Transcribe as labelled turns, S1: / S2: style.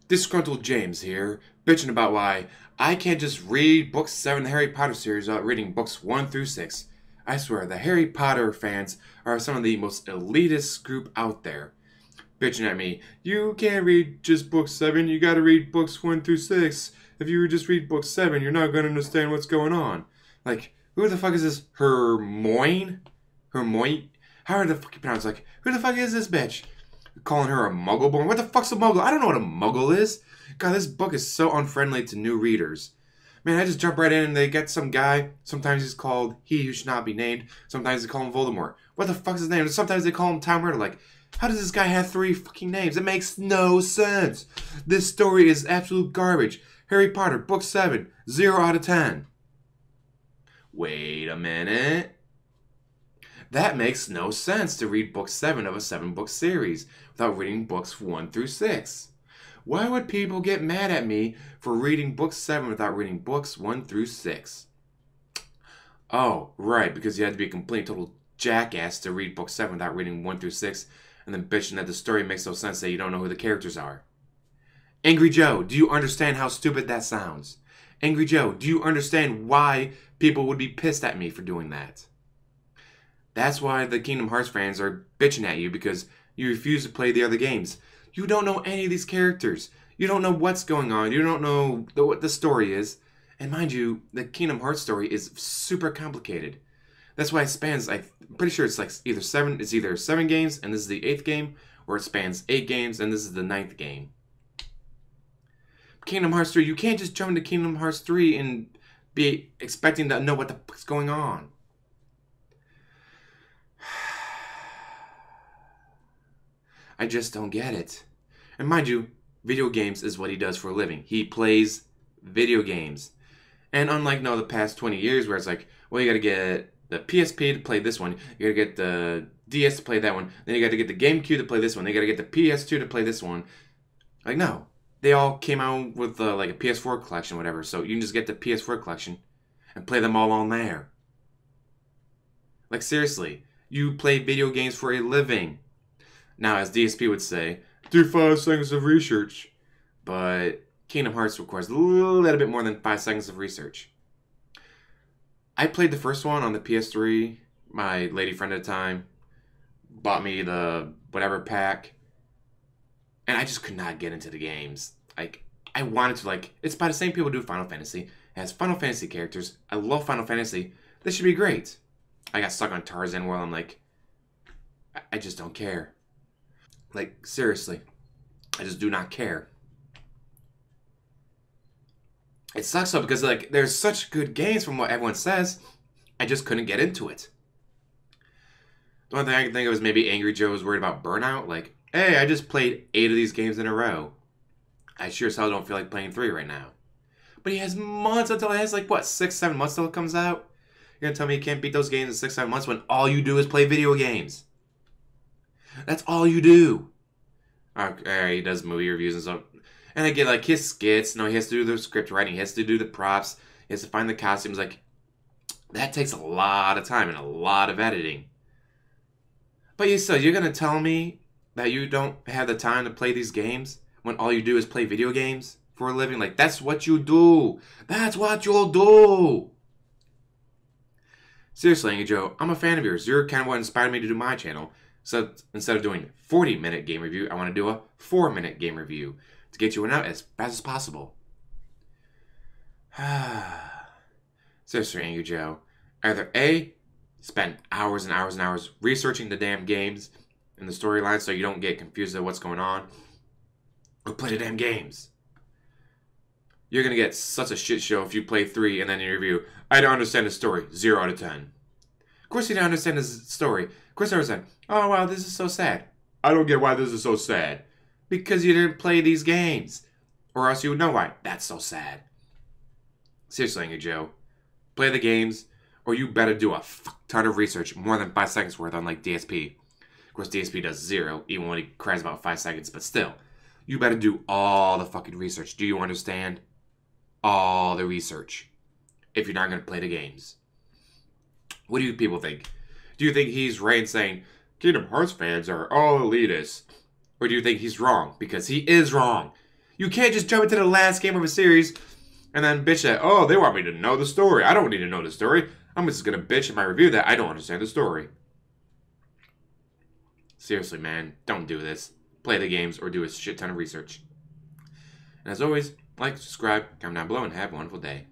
S1: Disgruntled James here, bitching about why I can't just read Book 7 of the Harry Potter series without reading Books 1 through 6. I swear, the Harry Potter fans are some of the most elitist group out there. Bitching at me, you can't read just Book 7, you gotta read Books 1 through 6. If you just read Book 7, you're not gonna understand what's going on. Like, who the fuck is this Hermione? Hermione? How the fuck you pronounce it? Like, who the fuck is this bitch? Calling her a muggle born. What the fuck's a muggle? I don't know what a muggle is. God, this book is so unfriendly to new readers. Man, I just jump right in and they get some guy. Sometimes he's called He Who Should Not Be Named. Sometimes they call him Voldemort. What the fuck's his name? And sometimes they call him Tom Riddle. Like, how does this guy have 3 fucking names? It makes no sense. This story is absolute garbage. Harry Potter, Book 7, 0 out of 10. Wait a minute. That makes no sense to read Book 7 of a 7-book series without reading Books 1 through 6. Why would people get mad at me for reading Book 7 without reading Books 1 through 6? Oh, right, because you had to be a complete total jackass to read Book 7 without reading 1 through 6 and then bitching that the story makes no sense that you don't know who the characters are. Angry Joe, do you understand how stupid that sounds? Angry Joe, do you understand why people would be pissed at me for doing that? That's why the Kingdom Hearts fans are bitching at you, because you refuse to play the other games. You don't know any of these characters. You don't know what's going on. You don't know what the story is. And mind you, the Kingdom Hearts story is super complicated. That's why it spans, I'm pretty sure it's like either 7 games and this is the 8th game, or it spans 8 games and this is the 9th game. Kingdom Hearts 3, you can't just jump into Kingdom Hearts 3 and be expecting to know what the fuck's going on. I just don't get it. And mind you, video games is what he does for a living. He plays video games. And unlike the past 20 years where it's like, well, you gotta get the PSP to play this one, you gotta get the DS to play that one, then you gotta get the GameCube to play this one, then you gotta get the PS2 to play this one. Like, no. They all came out with like a PS4 collection or whatever, so you can just get the PS4 collection and play them all on there. Like, seriously, you play video games for a living. Now, as DSP would say, do 5 seconds of research. But Kingdom Hearts requires a little bit more than 5 seconds of research. I played the first one on the PS3. My lady friend at the time bought me the whatever pack. And I just could not get into the games. Like, I wanted to, it's by the same people who do Final Fantasy. It has Final Fantasy characters. I love Final Fantasy. This should be great. I got stuck on Tarzan World. I'm like, I just don't care. Like, seriously. I just do not care. It sucks though because, there's such good games from what everyone says. I just couldn't get into it. The only thing I can think of is maybe Angry Joe was worried about burnout. Like, hey, I just played 8 of these games in a row. I sure as hell don't feel like playing 3 right now. But he has months until it has, 6, 7 months till it comes out? You're gonna tell me you can't beat those games in 6, 7 months when all you do is play video games? That's all you do. Okay, he does movie reviews and stuff. And I get, his skits. No, he has to do the script writing. He has to do the props. He has to find the costumes. That takes a lot of time and a lot of editing. But you're going to tell me that you don't have the time to play these games when all you do is play video games for a living? That's what you do. That's what you'll do. Seriously, Angry Joe, I'm a fan of yours. You're kind of what inspired me to do my channel. So instead of doing a 40-minute game review, I want to do a 4-minute game review to get you one out as fast as possible. Seriously, Angry Joe, either A, spend hours and hours and hours researching the damn games and the storyline so you don't get confused at what's going on, or play the damn games. You're going to get such a shit show if you play 3 and then in your review, I don't understand the story, 0 out of 10. Of course you don't understand the story. Of course I understand. Oh, wow, this is so sad. I don't get why this is so sad. Because you didn't play these games. Or else you would know why. That's so sad. Seriously, Angry Joe. Play the games, or you better do a fuck ton of research, more than 5 seconds worth, unlike DSP. Of course, DSP does 0, even when he cries about 5 seconds, but still. You better do all the fucking research. Do you understand? All the research. If you're not going to play the games. What do you people think? Do you think he's right in saying, Kingdom Hearts fans are all elitists? Or do you think he's wrong? Because he is wrong. You can't just jump into the last game of a series and then bitch that, oh, they want me to know the story. I don't need to know the story. I'm just going to bitch in my review that I don't understand the story. Seriously, man, don't do this. Play the games or do a shit ton of research. And as always, like, subscribe, comment down below, and have a wonderful day.